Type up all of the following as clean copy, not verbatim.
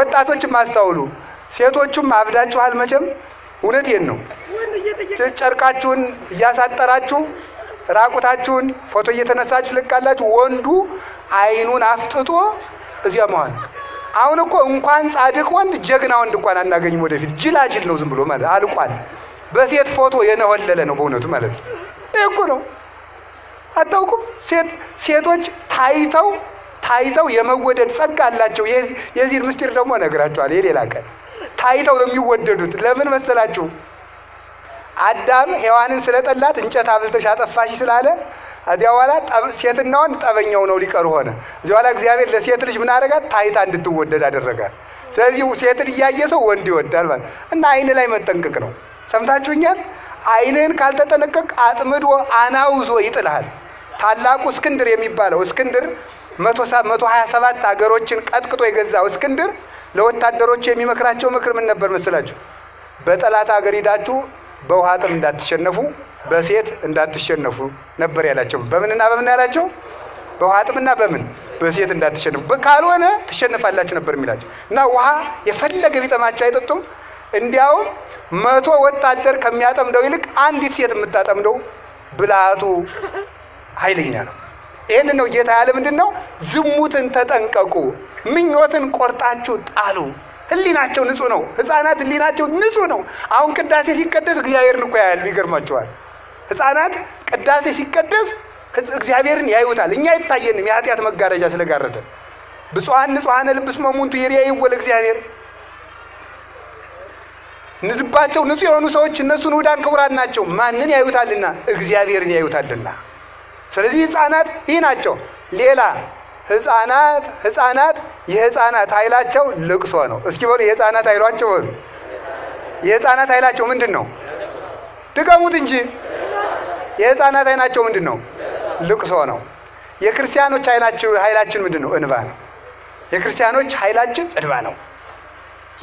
ወጣቶችም አስተውሉ፣ ሴቶቹም አብዳችኋል መቼም። እውነቴን ነው። ጨርቃችሁን እያሳጠራችሁ ራቁታችሁን ፎቶ እየተነሳችሁ ልቃላችሁ። ወንዱ አይኑን አፍጥጦ እዚያ መዋል። አሁን እኮ እንኳን ጻድቅ ወንድ ጀግና ወንድ እንኳን አናገኝም። ወደፊት ጅላጅል ነው ዝም ብሎ ማለት አልቋል። በሴት ፎቶ የነወለለ ነው በእውነቱ ማለት ነው። ይሄ እኮ ነው። አታውቁም? ሴቶች ታይተው የመወደድ ጸጋ አላቸው። የዚህ ምስጢር ደግሞ እነግራችኋለሁ የሌላ ቀን። ታይተው ነው የሚወደዱት። ለምን መሰላችሁ? አዳም ሔዋንን ስለጠላት እንጨት አብልተሽ አጠፋሽ ስላለ እዚያ በኋላ ሴትና ወንድ ጠበኛው ነው ሊቀሩ ሆነ። እዚያ በኋላ እግዚአብሔር ለሴት ልጅ ምን አደረጋት? ታይታ እንድትወደድ አደረጋት። ስለዚህ ሴትን እያየ ሰው ወንድ ይወዳል ማለት እና አይን ላይ መጠንቀቅ ነው። ሰምታችሁኛል? አይንህን ካልተጠነቀቅ አጥምዶ አናውዞ ይጥልሃል። ታላቁ እስክንድር የሚባለው እስክንድር 127 ሀገሮችን ቀጥቅጦ የገዛው እስክንድር ለወታደሮች የሚመክራቸው ምክር ምን ነበር መስላችሁ? በጠላት ሀገር ሄዳችሁ በውሃ ጥም እንዳትሸነፉ፣ በሴት እንዳትሸነፉ ነበር ያላቸው። በምንና በምን ያላቸው? በውሃ ጥምና በምን በሴት እንዳትሸነፉ፣ ካልሆነ ትሸነፋላችሁ ነበር የሚላቸው። እና ውሃ የፈለገ ቢጠማቸው አይጠጡም። እንዲያውም 100 ወታደር ከሚያጠምደው ይልቅ አንዲት ሴት የምታጠምደው ብልሃቱ ኃይለኛ ነው። ይህንን ነው ጌታ ያለ። ምንድን ነው? ዝሙትን ተጠንቀቁ፣ ምኞትን ቆርጣችሁ ጣሉ። ህሊናቸው ንጹህ ነው። ህፃናት ህሊናቸው ንጹህ ነው። አሁን ቅዳሴ ሲቀደስ እግዚአብሔርን እኮ ያያሉ። ይገርማቸዋል። ህፃናት ቅዳሴ ሲቀደስ እግዚአብሔርን ያዩታል። እኛ አይታየንም፣ የኃጢአት መጋረጃ ስለጋረደ። ብፁዓን ንጹሐነ ልብ እስመ እሙንቱ ይሬእይዎ ለእግዚአብሔር። ልባቸው ንጹህ የሆኑ ሰዎች እነሱን ውዳን ክቡራን ናቸው። ማንን ያዩታልና? እግዚአብሔርን ያዩታልና። ስለዚህ ህፃናት ይህ ናቸው። ሌላ ህፃናት የህፃናት ኃይላቸው ልቅሶ ነው። እስኪ በሉ የህፃናት ኃይላቸው በሉ። የህፃናት ኃይላቸው ምንድን ነው? ድገሙት እንጂ። የህፃናት ኃይላቸው ምንድን ነው? ልቅሶ ነው። የክርስቲያኖች ኃይላችን ምንድን ነው? እንባ ነው። የክርስቲያኖች ኃይላችን እንባ ነው።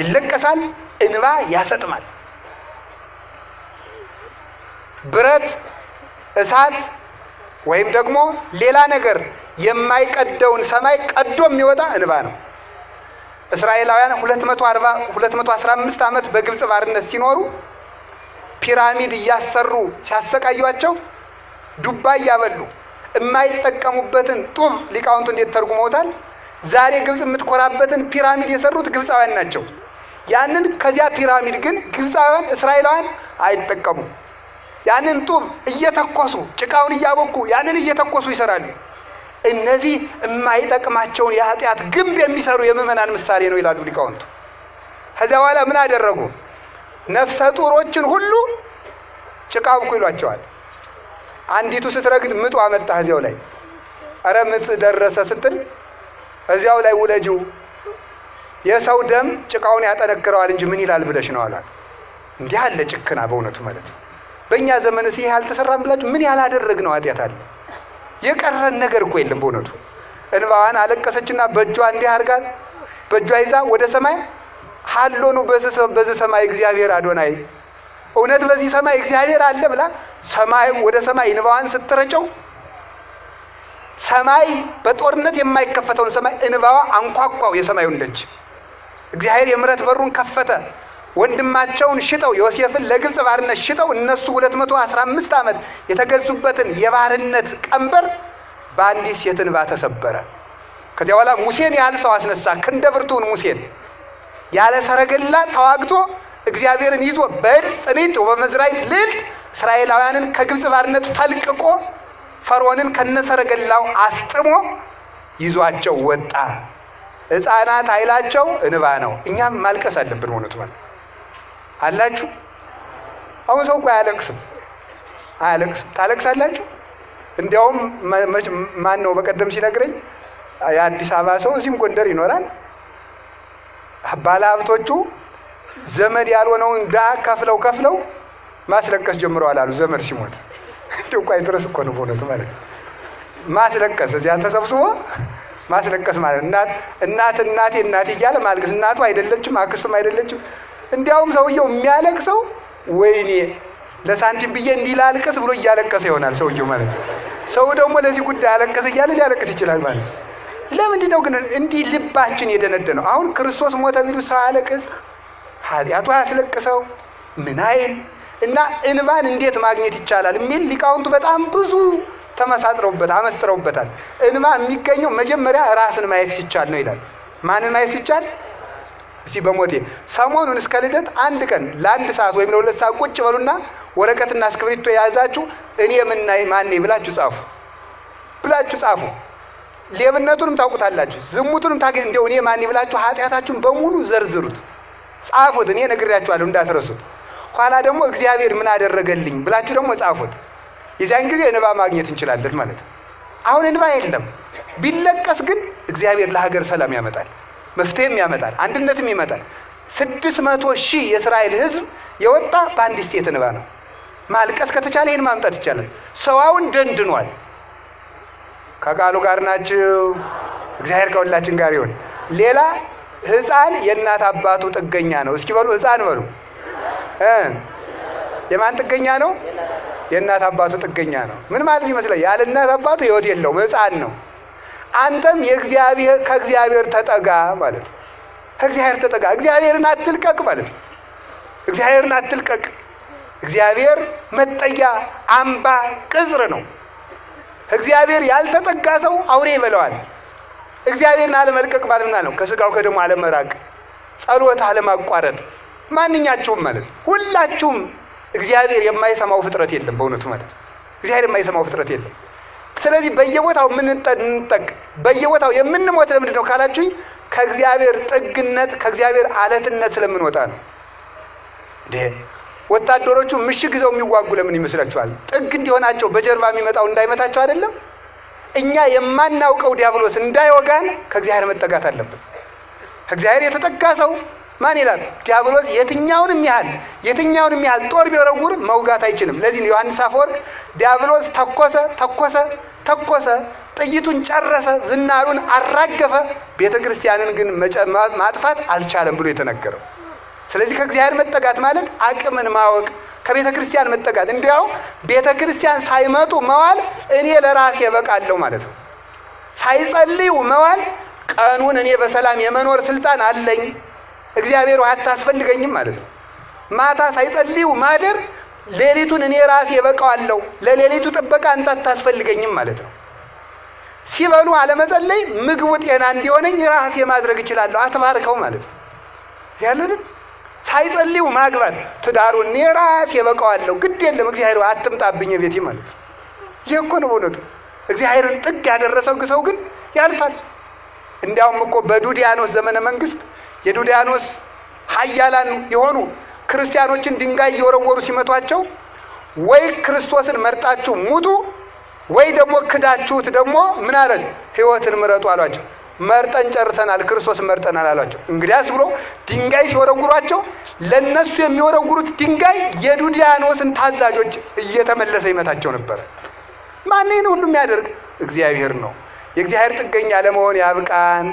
ይለቀሳል፣ እንባ ያሰጥማል። ብረት፣ እሳት ወይም ደግሞ ሌላ ነገር የማይቀደውን ሰማይ ቀዶ የሚወጣ እንባ ነው። እስራኤላውያን 215 ዓመት በግብፅ ባርነት ሲኖሩ ፒራሚድ እያሰሩ ሲያሰቃዩአቸው ዱባ እያበሉ የማይጠቀሙበትን ጡብ ሊቃውንቱ እንዴት ተርጉመውታል? ዛሬ ግብፅ የምትኮራበትን ፒራሚድ የሰሩት ግብፃውያን ናቸው። ያንን ከዚያ ፒራሚድ ግን ግብፃውያን እስራኤላውያን አይጠቀሙም። ያንን ጡብ እየተኮሱ ጭቃውን እያቦኩ ያንን እየተኮሱ ይሰራሉ። እነዚህ የማይጠቅማቸውን የኃጢአት ግንብ የሚሰሩ የምዕመናን ምሳሌ ነው ይላሉ ሊቃውንቱ። ከዚያ በኋላ ምን አደረጉ? ነፍሰ ጡሮችን ሁሉ ጭቃ አብኩ ይሏቸዋል። አንዲቱ ስትረግጥ ምጡ አመጣ እዚያው ላይ። አረ ምጥ ደረሰ ስትል እዚያው ላይ ውለጂው፣ የሰው ደም ጭቃውን ያጠነክረዋል እንጂ ምን ይላል ብለሽ ነው አሏት። እንዲህ አለ ጭክና በእውነቱ ማለት ነው። በእኛ ዘመንስ ይሄ አልተሰራም ብላችሁ ምን ያላደረግነው ኃጢአት አለ? የቀረን ነገር እኮ የለም በእውነቱ። እንባዋን አለቀሰችና በእጇ እንዲህ አድርጋ በእጇ ይዛ ወደ ሰማይ ሀሎኑ በዚህ ሰማይ እግዚአብሔር አዶናይ፣ እውነት በዚህ ሰማይ እግዚአብሔር አለ ብላ ሰማይ ወደ ሰማይ እንባዋን ስትረጨው ሰማይ በጦርነት የማይከፈተውን ሰማይ እንባዋ አንኳኳው የሰማዩን ደጅ። እግዚአብሔር የምሕረት በሩን ከፈተ። ወንድማቸውን ሽጠው ዮሴፍን ለግብፅ ባርነት ሽጠው እነሱ 215 ዓመት የተገዙበትን የባርነት ቀንበር በአንዲት ሴት እንባ ተሰበረ። ከዚያ በኋላ ሙሴን ያህል ሰው አስነሳ። ክንደ ብርቱን ሙሴን ያለ ሰረገላ ተዋግቶ እግዚአብሔርን ይዞ በጽኒት ወበመዝራይት ልዕልት እስራኤላውያንን ከግብፅ ባርነት ፈልቅቆ ፈርዖንን ከነሰረገላው አስጥሞ ይዟቸው ወጣ። ሕፃናት ኃይላቸው እንባ ነው። እኛም ማልቀስ አለብን። እውነቱ ማለት አላችሁ። አሁን ሰው እኮ አያለቅስም። ታለቅሳላችሁ? እንዲያውም ማን ነው በቀደም ሲነግረኝ የአዲስ አበባ ሰው እዚህም ጎንደር ይኖራል። ባለሀብቶቹ ዘመድ ያልሆነውን ዳ ከፍለው ማስለቀስ ጀምረዋል አሉ። ዘመድ ሲሞት እንዲሁ እኮ አይድረስ እኮ ነው በእውነቱ ማለት ነው። ማስለቀስ እዚያ ተሰብስቦ ማስለቀስ ማለት እናቴ እያለ ማልቀስ። እናቱ አይደለችም፣ አክስቱም አይደለችም። እንዲያውም ሰውየው የሚያለቅሰው ወይኔ ለሳንቲም ብዬ እንዲህ ላልቅስ ብሎ እያለቀሰ ይሆናል ሰውየው ማለት ነው። ሰው ደግሞ ለዚህ ጉዳይ አለቀሰ እያለ ሊያለቅስ ይችላል ማለት ነው። ለምንድን ነው ግን እንዲህ ልባችን የደነደነው? አሁን ክርስቶስ ሞተ ቢሉ ሰው ያለቅስ፣ ኃጢአቱ ያስለቅሰው ምን አይል እና እንባን እንዴት ማግኘት ይቻላል የሚል ሊቃውንቱ በጣም ብዙ ተመሳጥረውበት አመስጥረውበታል። እንባ የሚገኘው መጀመሪያ ራስን ማየት ሲቻል ነው ይላል። ማንን ማየት ሲቻል? እስቲ በሞቴ ሰሞኑን እስከ ልደት አንድ ቀን ለ1 ሰዓት ወይም ለ2 ሰዓት ቁጭ በሉና ወረቀትና እስክሪብቶ የያዛችሁ እኔ ማን ብላችሁ ጻፉ። ሌብነቱንም ታውቁታላችሁ፣ ዝሙቱንም ታገኝ እንደው እኔ ማን ብላችሁ ኃጢአታችሁን በሙሉ ዘርዝሩት፣ ጻፉት። እኔ ነግሬያችኋለሁ እንዳትረሱት። ኋላ ደግሞ እግዚአብሔር ምን አደረገልኝ ብላችሁ ደግሞ ጻፉት። የዚያን ጊዜ እንባ ማግኘት እንችላለን ማለት ነው። አሁን እንባ የለም። ቢለቀስ ግን እግዚአብሔር ለሀገር ሰላም ያመጣል፣ መፍትሄም ያመጣል፣ አንድነትም ይመጣል። 600,000 የእስራኤል ሕዝብ የወጣ በአንዲት ሴት እንባ ነው። ማልቀስ ከተቻለ ይህን ማምጣት ይቻላል። ሰዋውን ደንድኗል። ከቃሉ ጋር ናችሁ። እግዚአብሔር ከሁላችን ጋር ይሁን። ሌላ ሕፃን የእናት አባቱ ጥገኛ ነው። እስኪ በሉ ሕፃን በሉ። የማን ጥገኛ ነው? የእናት አባቱ ጥገኛ ነው። ምን ማለት ይመስላል? ያለ እናት አባቱ ሕይወት የለውም፣ ሕፃን ነው። አንተም ከእግዚአብሔር ተጠጋ ማለት ነው። ከእግዚአብሔር ተጠጋ፣ እግዚአብሔርን አትልቀቅ ማለት ነው። እግዚአብሔርን አትልቀቅ። እግዚአብሔር መጠጊያ አምባ ቅጽር ነው። እግዚአብሔር ያልተጠጋ ሰው አውሬ ይበለዋል። እግዚአብሔርን አለመልቀቅ ማለት ነው ከስጋው ከደሙ አለመራቅ፣ ጸሎት አለማቋረጥ። ማንኛችሁም ማለት ሁላችሁም እግዚአብሔር የማይሰማው ፍጥረት የለም በእውነቱ ማለት እግዚአብሔር የማይሰማው ፍጥረት የለም። ስለዚህ በየቦታው በየቦታው የምንሞት ለምንድን ነው ካላችሁኝ ከእግዚአብሔር ጥግነት ከእግዚአብሔር አለትነት ስለምንወጣ ነው። ወታደሮቹ ምሽግ ይዘው የሚዋጉ ለምን ይመስላችኋል? ጥግ እንዲሆናቸው በጀርባ የሚመጣው እንዳይመታቸው አይደለም? እኛ የማናውቀው ዲያብሎስ እንዳይወጋን ከእግዚአብሔር መጠጋት አለብን። ከእግዚአብሔር የተጠጋ ሰው ማን ይላል? ዲያብሎስ የትኛውንም ያህል ጦር ቢወረውር መውጋት አይችልም። ለዚህ ነው ዮሐንስ አፈወርቅ ዲያብሎስ ተኮሰ፣ ጥይቱን ጨረሰ፣ ዝናሩን አራገፈ፣ ቤተክርስቲያንን ግን ማጥፋት አልቻለም ብሎ የተነገረው። ስለዚህ ከእግዚአብሔር መጠጋት ማለት አቅምን ማወቅ፣ ከቤተክርስቲያን መጠጋት። እንዲያው ቤተክርስቲያን ሳይመጡ መዋል እኔ ለራሴ እበቃለሁ ማለት ነው። ሳይጸልዩ መዋል ቀኑን እኔ በሰላም የመኖር ስልጣን አለኝ፣ እግዚአብሔር አታስፈልገኝም ማለት ነው። ማታ ሳይጸልዩ ማደር ሌሊቱን እኔ ራሴ እበቃዋለሁ፣ ለሌሊቱ ጥበቃ አንተ አታስፈልገኝም ማለት ነው። ሲበሉ አለመጸለይ ምግቡ ጤና እንዲሆነኝ ራሴ ማድረግ እችላለሁ፣ አትባርከው ማለት ነው። ያለንም ሳይጸልዩ ማግባት ትዳሩን እኔ ራሴ እበቃዋለሁ፣ ግድ የለም እግዚአብሔር አትምጣብኝ ቤቴ ማለት ነው። ይሄ እኮ ነው በእውነቱ። እግዚአብሔርን ጥግ ያደረሰው ሰው ግን ያልፋል። እንዲያውም እኮ በዱዲያኖስ ዘመነ መንግስት የዱዲያኖስ ኃያላን የሆኑ ክርስቲያኖችን ድንጋይ እየወረወሩ ሲመቷቸው ወይ ክርስቶስን መርጣችሁ ሙቱ ወይ ደግሞ ክዳችሁት ደግሞ ምን አለን ሕይወትን ምረጡ አሏቸው። መርጠን ጨርሰናል፣ ክርስቶስን መርጠናል አሏቸው። እንግዲያስ ብሎ ድንጋይ ሲወረውሯቸው ለነሱ የሚወረውሩት ድንጋይ የዱዲያኖስን ታዛዦች እየተመለሰ ይመታቸው ነበር። ማን ነው ሁሉ የሚያደርግ? እግዚአብሔር ነው። የእግዚአብሔር ጥገኛ ለመሆን ያብቃን።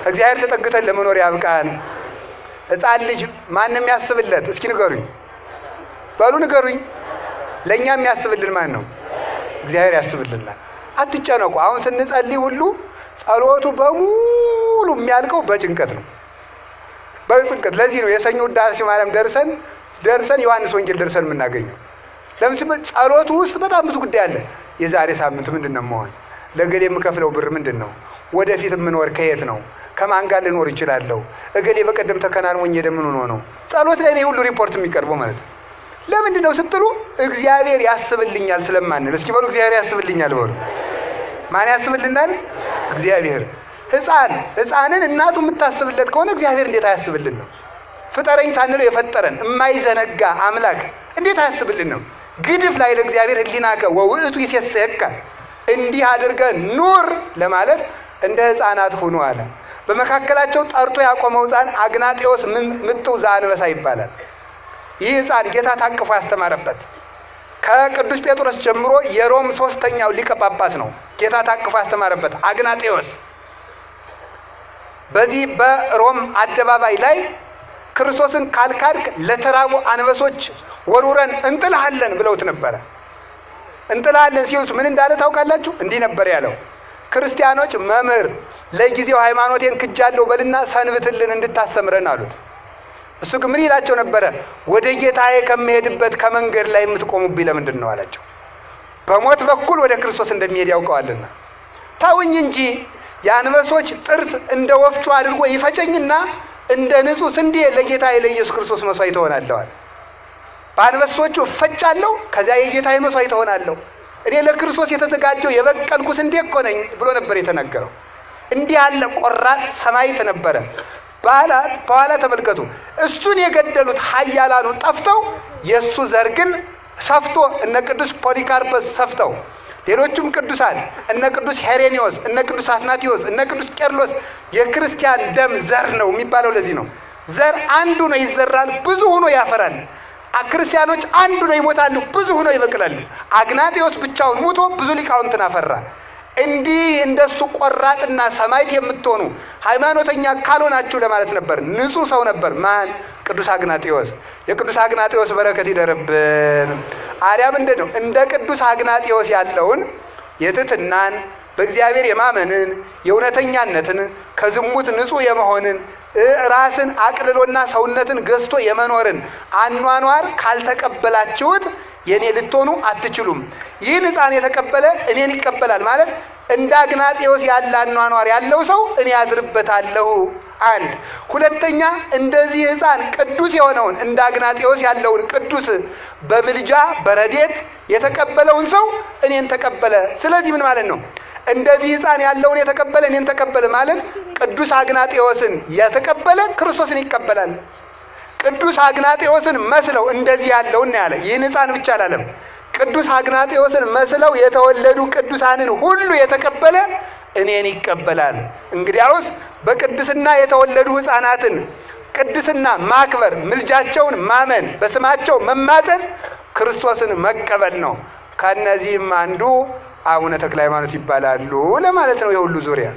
እግዚአብሔር ተጠግተን ለመኖር ያብቃን። ሕፃን ልጅ ማንም ያስብለት? እስኪ ንገሩኝ፣ በሉ ንገሩኝ። ለኛ የሚያስብልን ማን ነው? እግዚአብሔር ያስብልናል። አትጨነቁ። አሁን ስንጸልይ ሁሉ ጸሎቱ በሙሉ የሚያልቀው በጭንቀት ነው፣ በጭንቀት። ለዚህ ነው የሰኞ ውዳሴ ማርያም ደርሰን ዮሐንስ ወንጌል ደርሰን የምናገኘው። ለምን? ጸሎቱ ውስጥ በጣም ብዙ ጉዳይ አለ። የዛሬ ሳምንት ምንድነው መሆን? ለገሌ የምከፍለው ብር ምንድነው? ወደፊት የምኖር ከየት ነው? ከማን ጋር ልኖር ይችላለሁ? እገሌ በቀደም ተከናንሞኝ የደምን ሆኖ ነው። ጸሎት ላይ ነው ሁሉ ሪፖርት የሚቀርበው ማለት ነው። ለምንድን ነው ስትሉ እግዚአብሔር ያስብልኛል ስለማንል። እስኪ በሉ እግዚአብሔር ያስብልኛል በሉ። ማን ያስብልናል? እግዚአብሔር። ሕፃንን እናቱ የምታስብለት ከሆነ እግዚአብሔር እንዴት አያስብልን ነው? ፍጠረኝ ሳንለው የፈጠረን የማይዘነጋ አምላክ እንዴት አያስብልን ነው? ግድፍ ላይ ለእግዚአብሔር ህሊናከ ወውእቱ ይሴሰየከ፣ እንዲህ አድርገህ ኑር ለማለት እንደ ሕፃናት ሁኑ አለ። በመካከላቸው ጠርቶ ያቆመው ሕፃን አግናጤዎስ ምጥው ዘአንበሳ ይባላል። ይህ ሕፃን ጌታ ታቅፎ ያስተማረበት ከቅዱስ ጴጥሮስ ጀምሮ የሮም 3ኛው ሊቀ ጳጳስ ነው። ጌታ ታቅፎ ያስተማረበት አግናጤዎስ በዚህ በሮም አደባባይ ላይ ክርስቶስን ካልካድክ ለተራቡ አንበሶች ወሩረን እንጥልሃለን ብለውት ነበረ። እንጥልሃለን ሲሉት ምን እንዳለ ታውቃላችሁ? እንዲህ ነበር ያለው፣ ክርስቲያኖች መምህር ለጊዜው ሃይማኖቴን ክጃለሁ በልና ሰንብትልን እንድታስተምረን አሉት። እሱ ግን ምን ይላቸው ነበረ? ወደ ጌታዬ ከመሄድበት ከመንገድ ላይ የምትቆሙብኝ ለምንድን ነው አላቸው። በሞት በኩል ወደ ክርስቶስ እንደሚሄድ ያውቀዋልና። ታውኝ እንጂ የአንበሶች ጥርስ እንደ ወፍጮ አድርጎ ይፈጨኝና እንደ ንጹህ ስንዴ ለጌታዬ ለኢየሱስ ክርስቶስ መስዋዕት እሆናለሁ። በአንበሶቹ እፈጫለሁ፣ ከዚያ የጌታዬ መስዋዕት እሆናለሁ። እኔ ለክርስቶስ የተዘጋጀው የበቀልኩ ስንዴ እኮ ነኝ ብሎ ነበር የተናገረው። እንዲህ ያለ ቆራጥ ሰማዕት ነበረ። በኋላ ተመልከቱ፣ እሱን የገደሉት ኃያላኑ ጠፍተው የእሱ ዘር ግን ሰፍቶ እነ ቅዱስ ፖሊካርፐስ ሰፍተው፣ ሌሎቹም ቅዱሳን እነ ቅዱስ ሄሬኒዮስ፣ እነ ቅዱስ አትናቴዎስ፣ እነ ቅዱስ ቄርሎስ የክርስቲያን ደም ዘር ነው የሚባለው ለዚህ ነው። ዘር አንዱ ነው ይዘራል፣ ብዙ ሆኖ ያፈራል። ክርስቲያኖች አንዱ ነው ይሞታሉ፣ ብዙ ሆኖ ይበቅላሉ። አግናጤዎስ ብቻውን ሞቶ ብዙ ሊቃውንትን አፈራ። እንዲህ እንደሱ ቆራጥና ሰማዕት የምትሆኑ ሃይማኖተኛ ካልሆናችሁ ለማለት ነበር። ንጹህ ሰው ነበር። ማን? ቅዱስ አግናጤዎስ። የቅዱስ አግናጤዎስ በረከት ይደርብን። አርያ ምንድን ነው? እንደ ቅዱስ አግናጤዎስ ያለውን የትሕትናን፣ በእግዚአብሔር የማመንን፣ የእውነተኛነትን፣ ከዝሙት ንጹህ የመሆንን፣ ራስን አቅልሎና ሰውነትን ገዝቶ የመኖርን አኗኗር ካልተቀበላችሁት የኔ ልትሆኑ አትችሉም። ይህን ሕፃን የተቀበለ እኔን ይቀበላል ማለት እንደ አግናጤዎስ ያለ አኗኗር ያለው ሰው እኔ አድርበታለሁ። አንድ ሁለተኛ፣ እንደዚህ ሕፃን ቅዱስ የሆነውን እንደ አግናጤዎስ ያለውን ቅዱስ በምልጃ በረዴት የተቀበለውን ሰው እኔን ተቀበለ። ስለዚህ ምን ማለት ነው? እንደዚህ ሕፃን ያለውን የተቀበለ እኔን ተቀበለ ማለት ቅዱስ አግናጤዎስን የተቀበለ ክርስቶስን ይቀበላል። ቅዱስ አግናጤዎስን መስለው እንደዚህ ያለውን ያለ ይህን ሕፃን ብቻ አላለም። ቅዱስ አግናጤዎስን መስለው የተወለዱ ቅዱሳንን ሁሉ የተቀበለ እኔን ይቀበላል። እንግዲያውስ በቅድስና የተወለዱ ሕፃናትን ቅድስና ማክበር፣ ምልጃቸውን ማመን፣ በስማቸው መማፀን ክርስቶስን መቀበል ነው። ከነዚህም አንዱ አቡነ ተክለ ሃይማኖት ይባላሉ ለማለት ነው የሁሉ ዙሪያ